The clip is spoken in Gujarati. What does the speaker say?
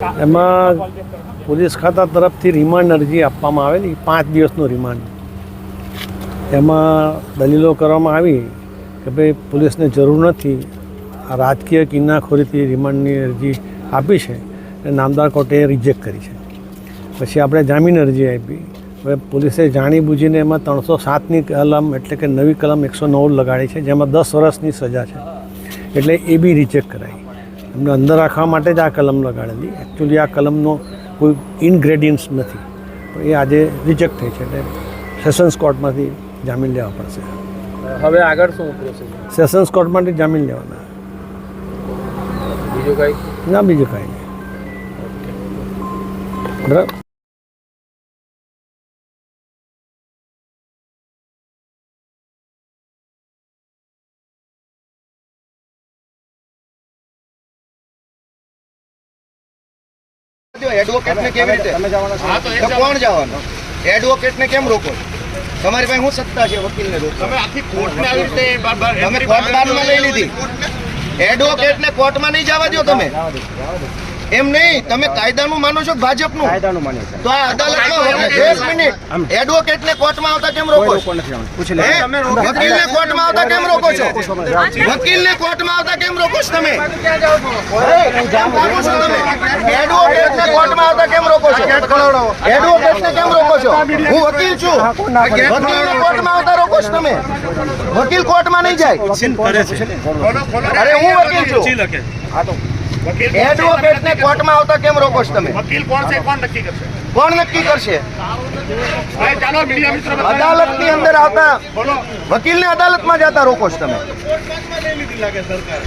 એમાં પોલીસ ખાતા તરફથી રિમાન્ડ અરજી આપવામાં આવેલી 5 દિવસનો રિમાન્ડ. એમાં દલીલો કરવામાં આવી કે ભાઈ પોલીસને જરૂર નથી, આ રાજકીય કિન્નાખોરીથી રિમાન્ડની અરજી આપી છે અને નામદાર કોર્ટે રિજેક્ટ કરી છે. પછી આપણે જામીન અરજી આપી. હવે પોલીસે જાણીબૂજીને એમાં 307ની કલમ એટલે કે નવી કલમ 109 લગાડી છે, જેમાં 10 વર્ષની સજા છે, એટલે એ બી રિજેક્ટ કરાઈ. એમને અંદર રાખવા માટે જ આ કલમ લગાડેલી. એકચ્યુઅલી આ કલમનો કોઈ ઇન્ગ્રેડિયન્ટ્સ નથી, પણ એ આજે રિજેક્ટ થઈ છે, એટલે સેશન્સ કોર્ટમાંથી જામીન લેવા પડશે. હવે આગળ શું પ્રોસેસ? સેશન્સ કોર્ટમાંથી જામીન લેવાના. બીજું કંઈ? ના, બીજું કાંઈ નહીં. બરાબર. એડવોકેટને કેવી રીતે કોણ જવાનું? એડવોકેટને કેમ રોકો? તમારી પાસે શું સત્તા છે વકીલને રોકો? તમે આખી કોર્ટને આવી રીતે તમે કોર્ટ બારમાં લઈ લીધી. એડવોકેટને કોર્ટમાં નહીં જવા દો તમે. એમ નહીં, તમે કાયદાનું માનો છો ભાજપનું? કાયદાનું માને છે. તો આ અદાલતમાં 10 મિનિટ એડવોકેટને કોર્ટમાં આવતા કેમ રોકો છો? વકીલને કોર્ટમાં આવતા કેમ રોકો છો? વકીલને કોર્ટમાં આવતા કેમ રોકો છો તમે? એડવોકેટને કોર્ટમાં આવતા કેમ રોકો છો? એડવોકેટને કેમ રોકો છો? હું વકીલ છું. વકીલને કોર્ટમાં આવતા રોકો છો તમે? વકીલ કોર્ટમાં નહીં જાય. અરે હું વકીલ છું. એડવોકેટને કોર્ટમાં આવતા કેમ રોકો છો તમે? વકીલ કોણ છે, કોણ નક્કી કરશે? કોણ નક્કી કરશે? ચાલો મીડિયા મિત્રો, અદાલતની અંદર આવતા વકીલને અદાલતમાં જતા રોકો છો તમે? કોર્ટમાં લઈ લીધી લાગે સરકાર.